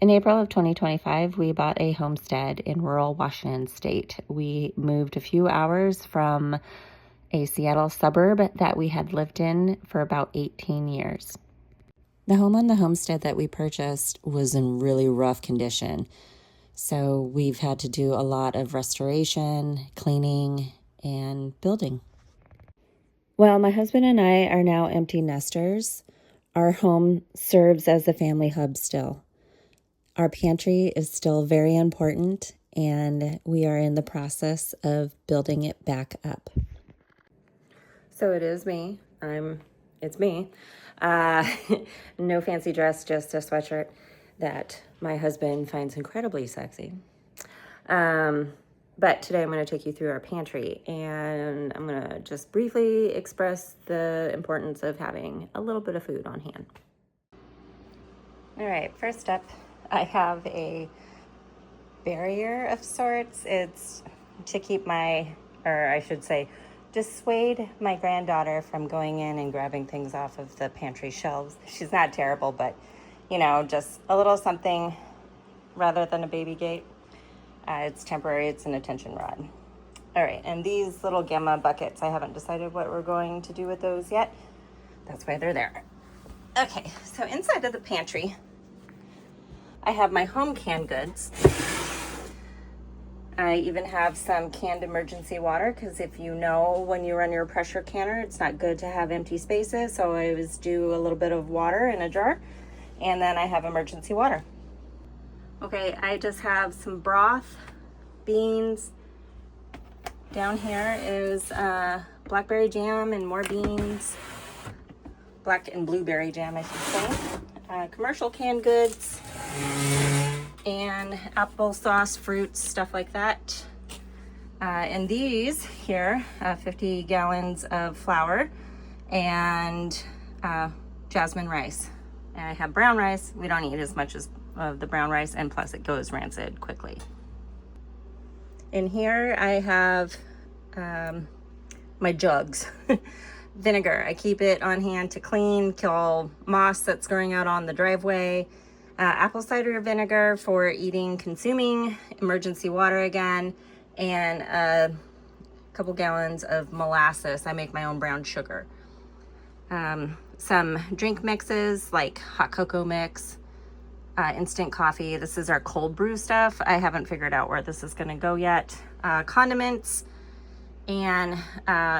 In April of 2025, we bought a homestead in rural Washington state. We moved a few hours from a Seattle suburb that we had lived in for about 18 years. The home on the homestead that we purchased was in really rough condition. So we've had to do a lot of restoration, cleaning, and building. While my husband and I are now empty nesters, our home serves as the family hub still. Our pantry is still very important, and we are in the process of building it back up. So it is me. It's me. No fancy dress, just a sweatshirt that my husband finds incredibly sexy. But today I'm going to take you through our pantry, and I'm going to just briefly express the importance of having a little bit of food on hand. All right, first up, I have a barrier of sorts. It's to keep dissuade my granddaughter from going in and grabbing things off of the pantry shelves. She's not terrible, but just a little something rather than a baby gate. It's temporary, it's an attention rod. All right, and these little gamma buckets, I haven't decided what we're going to do with those yet. That's why they're there. Okay, so inside of the pantry, I have my home canned goods. I even have some canned emergency water, because if you know when you run your pressure canner, it's not good to have empty spaces. So I always do a little bit of water in a jar, and then I have emergency water. Okay, I just have some broth, beans. Down here is blackberry jam and more beans. Black and blueberry jam, I should say. Commercial canned goods and applesauce, fruits, stuff like that. And these here, 50 gallons of flour and jasmine rice. And I have brown rice. We don't eat as much as of the brown rice, and plus it goes rancid quickly. In here I have my jugs. Vinegar, I keep it on hand to clean, kill moss that's growing out on the driveway. Apple cider vinegar for eating, consuming, emergency water again, and a couple gallons of molasses. I make my own brown sugar. Some drink mixes like hot cocoa mix, instant coffee. This is our cold brew stuff. I haven't figured out where this is going to go yet. Condiments and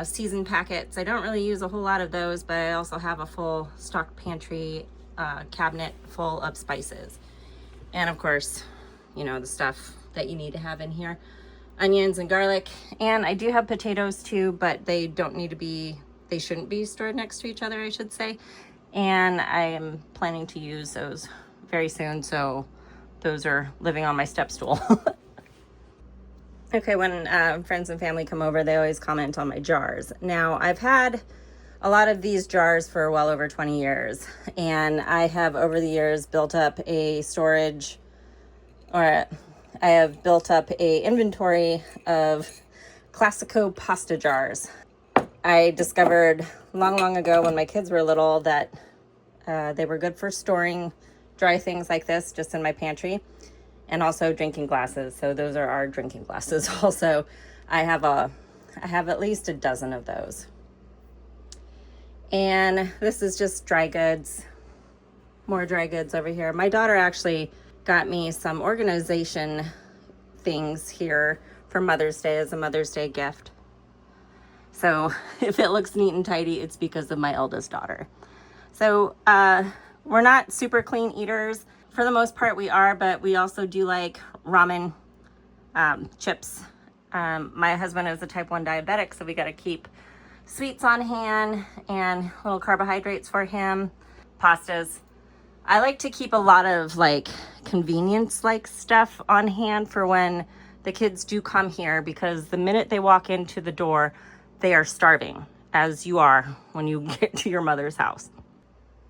seasoned packets. I don't really use a whole lot of those, but I also have a full stocked pantry cabinet full of spices. And of course, the stuff that you need to have in here. Onions and garlic. And I do have potatoes too, but they shouldn't be stored next to each other, I should say. And I am planning to use those very soon, so those are living on my step stool. Okay, when friends and family come over, they always comment on my jars. Now, I've had a lot of these jars for well over 20 years, and I have over the years built up a inventory of Classico pasta jars. I discovered long ago when my kids were little that they were good for storing dry things like this just in my pantry, and also drinking glasses. So those are our drinking glasses. Also, I have at least a dozen of those. And this is just dry goods, more dry goods over here. My daughter actually got me some organization things here for Mother's Day as a Mother's Day gift. So if it looks neat and tidy, it's because of my eldest daughter. So we're not super clean eaters. For the most part we are, but we also do like ramen, chips. My husband is a type 1 diabetic, so we got to keep sweets on hand and little carbohydrates for him, pastas. I like to keep a lot of like convenience like stuff on hand for when the kids do come here, because the minute they walk into the door, they are starving, as you are when you get to your mother's house.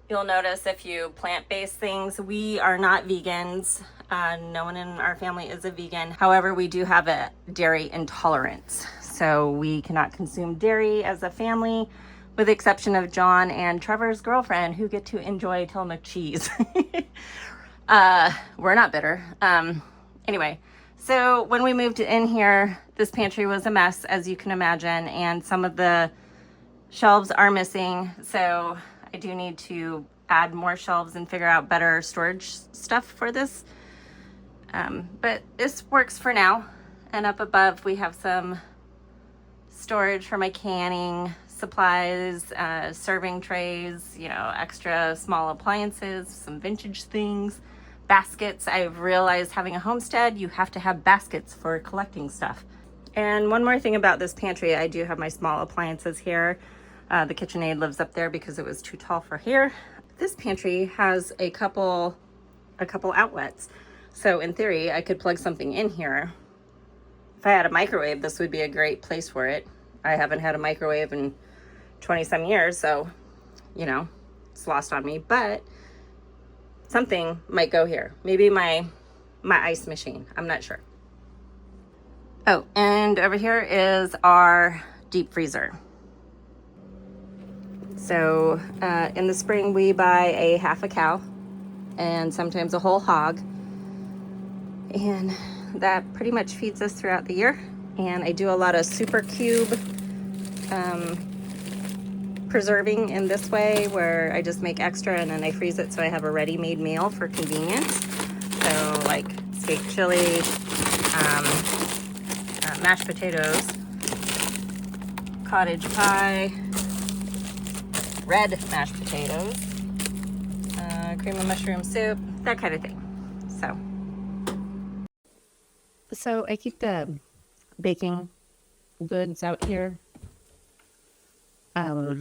You'll notice a few plant-based things. We are not vegans. No one in our family is a vegan. However, we do have a dairy intolerance. So we cannot consume dairy as a family, with the exception of John and Trevor's girlfriend, who get to enjoy Tillamook cheese. We're not bitter. Anyway, so when we moved in here, this pantry was a mess, as you can imagine, and some of the shelves are missing. So I do need to add more shelves and figure out better storage stuff for this. But this works for now. And up above, we have some storage for my canning supplies, serving trays, you know, extra small appliances, some vintage things, baskets. I've realized having a homestead, you have to have baskets for collecting stuff. And one more thing about this pantry, I do have my small appliances here. The KitchenAid lives up there because it was too tall for here. This pantry has a couple outlets. So in theory, I could plug something in here. If I had a microwave, this would be a great place for it. I haven't had a microwave in 20 some years, so, you know, it's lost on me, but something might go here. Maybe my ice machine, I'm not sure. Oh, and over here is our deep freezer. So in the spring, we buy a half a cow and sometimes a whole hog. And that pretty much feeds us throughout the year. And I do a lot of super cube preserving in this way, where I just make extra and then I freeze it so I have a ready-made meal for convenience. So like steak chili, mashed potatoes, cottage pie, red mashed potatoes, cream of mushroom soup, that kind of thing. So I keep the baking goods out here. Or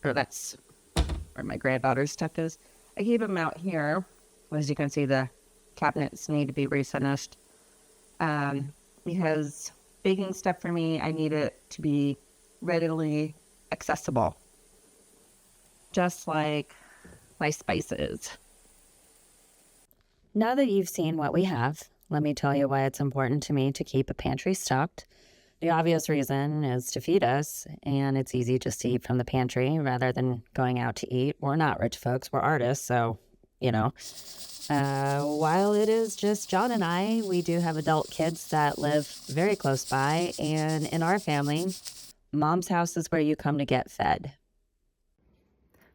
that's where my granddaughter's stuff is. I keep them out here. As you can see, the cabinets need to be refinished. Because baking stuff for me, I need it to be readily accessible. Just like my spices. Now that you've seen what we have, let me tell you why it's important to me to keep a pantry stocked. The obvious reason is to feed us, and it's easy just to eat from the pantry rather than going out to eat. We're not rich folks, we're artists, so, you know. While it is just John and I, we do have adult kids that live very close by, and in our family, Mom's house is where you come to get fed.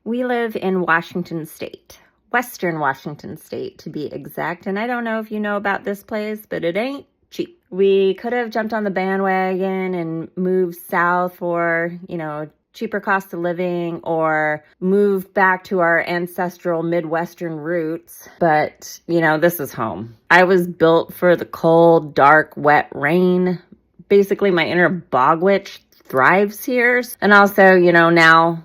We live in Washington State. Western Washington State, to be exact. And I don't know if you know about this place, but it ain't cheap. We could have jumped on the bandwagon and moved south for, you know, cheaper cost of living, or moved back to our ancestral Midwestern roots. But, you know, this is home. I was built for the cold, dark, wet rain. Basically, my inner bog witch thrives here. And also, you know, now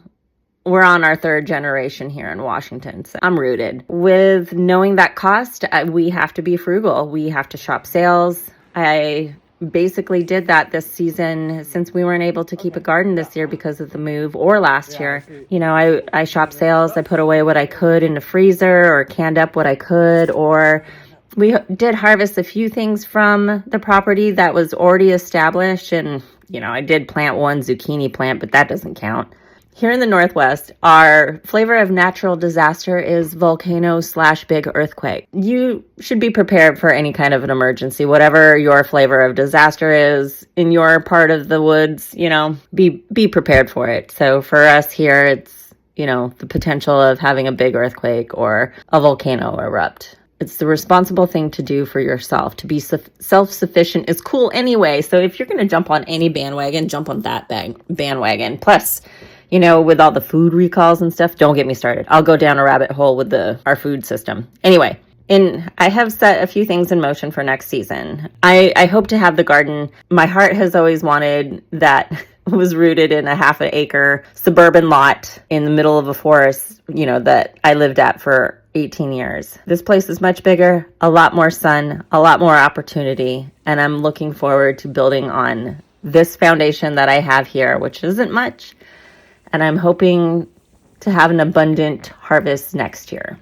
we're on our third generation here in Washington, so I'm rooted. With knowing that cost, we have to be frugal. We have to shop sales. I basically did that this season since we weren't able to keep a garden this year because of the move, or last year. You know, I shop sales. I put away what I could in the freezer or canned up what I could, or we did harvest a few things from the property that was already established. And, you know, I did plant one zucchini plant, but that doesn't count. Here in the Northwest, our flavor of natural disaster is volcano/big earthquake. You should be prepared for any kind of an emergency, whatever your flavor of disaster is in your part of the woods, you know, be prepared for it. So for us here, it's, you know, the potential of having a big earthquake or a volcano erupt. It's the responsible thing to do for yourself. To be self-sufficient is cool anyway. So if you're going to jump on any bandwagon, jump on that bandwagon. Plus, you know, with all the food recalls and stuff, don't get me started. I'll go down a rabbit hole with our food system. Anyway, I have set a few things in motion for next season. I hope to have the garden my heart has always wanted, that was rooted in a half an acre suburban lot in the middle of a forest, you know, that I lived at for 18 years. This place is much bigger, a lot more sun, a lot more opportunity, and I'm looking forward to building on this foundation that I have here, which isn't much. And I'm hoping to have an abundant harvest next year.